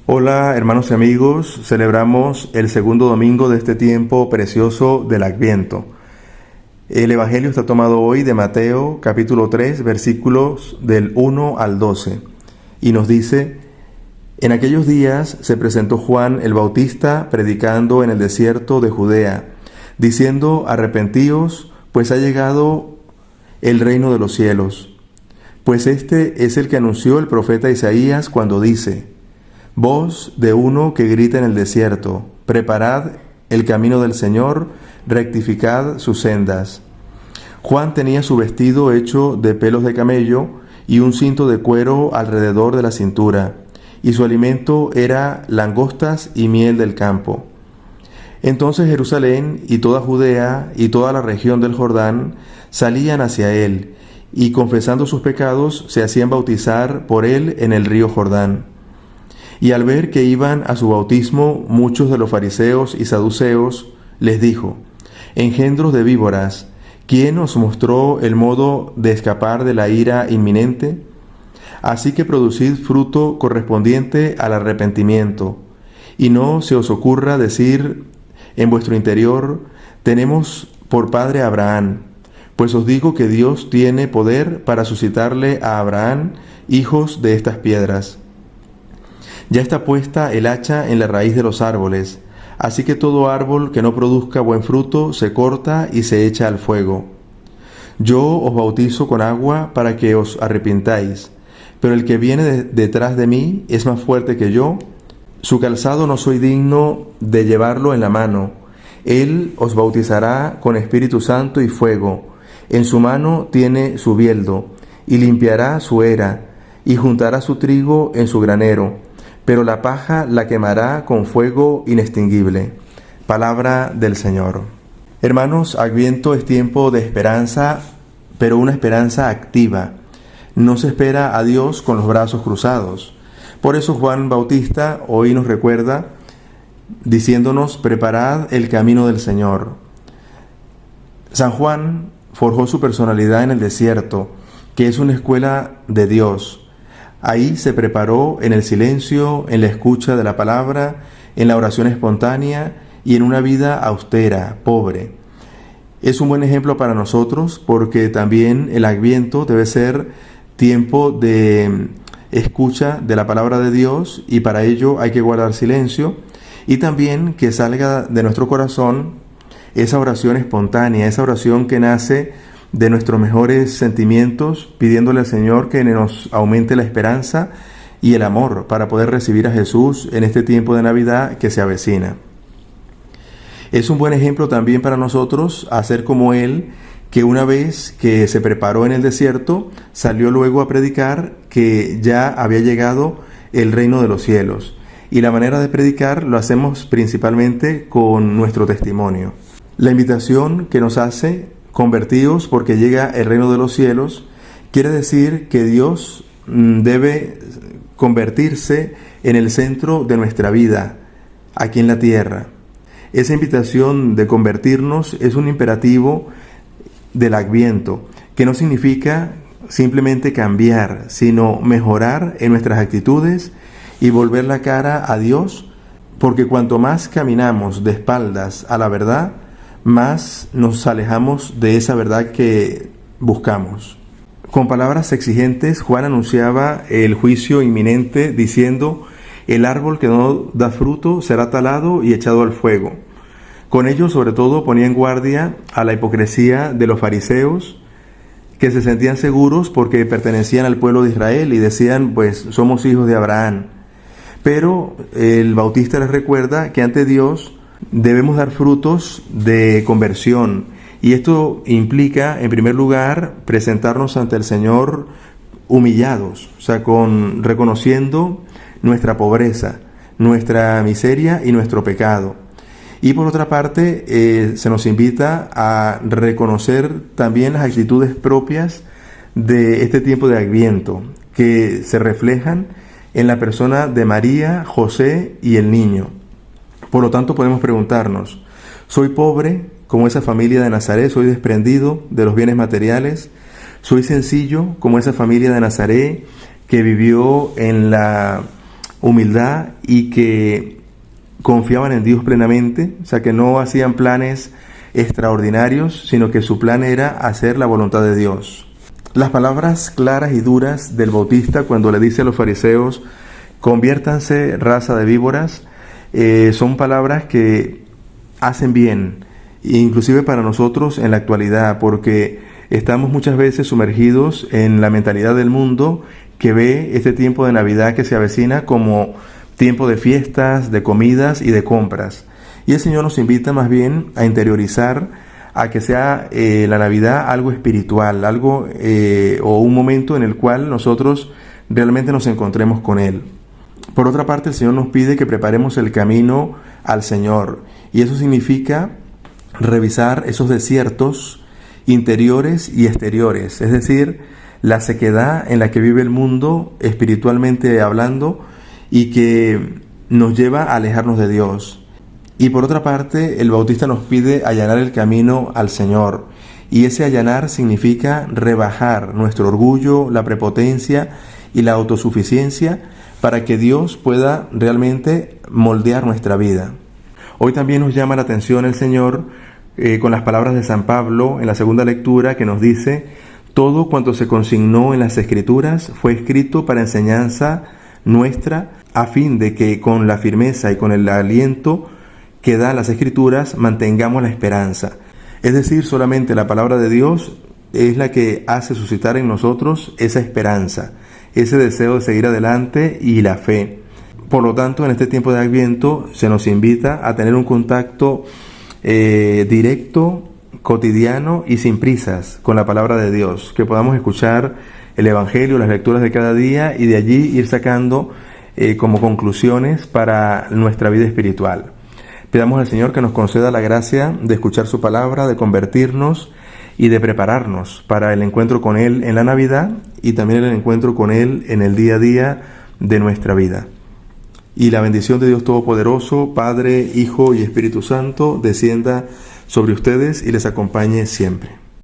Hola hermanos y amigos, celebramos el segundo domingo de este tiempo precioso del Adviento. El Evangelio está tomado hoy de Mateo capítulo 3 versículos del 1 al 12 y nos dice: En aquellos días se presentó Juan el Bautista predicando en el desierto de Judea, diciendo: Arrepentíos, pues ha llegado el reino de los cielos. Pues este es el que anunció el profeta Isaías cuando dice: Voz de uno que grita en el desierto, preparad el camino del Señor, rectificad sus sendas. Juan tenía su vestido hecho de pelos de camello y un cinto de cuero alrededor de la cintura, y su alimento era langostas y miel del campo. Entonces Jerusalén y toda Judea y toda la región del Jordán salían hacia él, y confesando sus pecados se hacían bautizar por él en el río Jordán. Y al ver que iban a su bautismo muchos de los fariseos y saduceos, les dijo: Engendros de víboras, ¿quién os mostró el modo de escapar de la ira inminente? Así que producid fruto correspondiente al arrepentimiento, y no se os ocurra decir en vuestro interior: tenemos por padre a Abraham. Pues os digo que Dios tiene poder para suscitarle a Abraham hijos de estas piedras. Ya está puesta el hacha en la raíz de los árboles, así que todo árbol que no produzca buen fruto se corta y se echa al fuego. Yo os bautizo con agua para que os arrepintáis, pero el que viene detrás de mí es más fuerte que yo. Su calzado no soy digno de llevarlo en la mano. Él os bautizará con Espíritu Santo y fuego. En su mano tiene su bieldo, y limpiará su era, y juntará su trigo en su granero, pero la paja la quemará con fuego inextinguible. Palabra del Señor. Hermanos, Adviento es tiempo de esperanza, pero una esperanza activa. No se espera a Dios con los brazos cruzados. Por eso Juan Bautista hoy nos recuerda diciéndonos: preparad el camino del Señor. San Juan forjó su personalidad en el desierto, que es una escuela de Dios. Ahí se preparó en el silencio, en la escucha de la palabra, en la oración espontánea y en una vida austera, pobre. Es un buen ejemplo para nosotros porque también el Adviento debe ser tiempo de escucha de la palabra de Dios, y para ello hay que guardar silencio, y también que salga de nuestro corazón esa oración espontánea, esa oración que nace de nuestros mejores sentimientos, pidiéndole al Señor que nos aumente la esperanza y el amor para poder recibir a Jesús en este tiempo de Navidad que se avecina. Es un buen ejemplo también para nosotros hacer como Él, que una vez que se preparó en el desierto, salió luego a predicar que ya había llegado el reino de los cielos. Y la manera de predicar lo hacemos principalmente con nuestro testimonio. La invitación que nos hace: convertíos porque llega el reino de los cielos, quiere decir que Dios debe convertirse en el centro de nuestra vida aquí en la tierra. Esa invitación de convertirnos es un imperativo del Adviento, que no significa simplemente cambiar, sino mejorar en nuestras actitudes y volver la cara a Dios, porque cuanto más caminamos de espaldas a la verdad, más nos alejamos de esa verdad que buscamos. Con palabras exigentes, Juan anunciaba el juicio inminente diciendo: el árbol que no da fruto será talado y echado al fuego. Con ello, sobre todo, ponía en guardia a la hipocresía de los fariseos, que se sentían seguros porque pertenecían al pueblo de Israel y decían: pues somos hijos de Abraham. Pero el Bautista les recuerda que ante Dios debemos dar frutos de conversión, y esto implica, en primer lugar, presentarnos ante el Señor humillados, o sea, reconociendo nuestra pobreza, nuestra miseria y nuestro pecado. Y por otra parte, se nos invita a reconocer también las actitudes propias de este tiempo de Adviento, que se reflejan en la persona de María, José y el niño. Por lo tanto, podemos preguntarnos: ¿soy pobre como esa familia de Nazaret? ¿Soy desprendido de los bienes materiales? ¿Soy sencillo como esa familia de Nazaret que vivió en la humildad y que confiaban en Dios plenamente, o sea que no hacían planes extraordinarios, sino que su plan era hacer la voluntad de Dios. Las palabras claras y duras del Bautista cuando le dice a los fariseos, conviértanse raza de víboras, son palabras que hacen bien, inclusive para nosotros en la actualidad, porque estamos muchas veces sumergidos en la mentalidad del mundo que ve este tiempo de Navidad que se avecina como tiempo de fiestas, de comidas y de compras. Y el Señor nos invita más bien a interiorizar, a que sea la Navidad algo espiritual, algo o un momento en el cual nosotros realmente nos encontremos con Él. Por otra parte, el Señor nos pide que preparemos el camino al Señor, y eso significa revisar esos desiertos interiores y exteriores, es decir, la sequedad en la que vive el mundo espiritualmente hablando y que nos lleva a alejarnos de Dios. Y por otra parte, el Bautista nos pide allanar el camino al Señor, y ese allanar significa rebajar nuestro orgullo, la prepotencia y la autosuficiencia para que Dios pueda realmente moldear nuestra vida. Hoy también nos llama la atención el Señor con las palabras de San Pablo en la segunda lectura, que nos dice: todo cuanto se consignó en las Escrituras fue escrito para enseñanza nuestra, a fin de que con la firmeza y con el aliento que da las Escrituras mantengamos la esperanza. Es decir, solamente la palabra de Dios es la que hace suscitar en nosotros esa esperanza, ese deseo de seguir adelante y la fe. Por lo tanto, en este tiempo de Adviento se nos invita a tener un contacto directo, cotidiano y sin prisas con la palabra de Dios, que podamos escuchar el Evangelio, las lecturas de cada día, y de allí ir sacando como conclusiones para nuestra vida espiritual. Pidamos al Señor que nos conceda la gracia de escuchar su palabra, de convertirnos y de prepararnos para el encuentro con Él en la Navidad y también el encuentro con Él en el día a día de nuestra vida. Y la bendición de Dios Todopoderoso, Padre, Hijo y Espíritu Santo, descienda sobre ustedes y les acompañe siempre.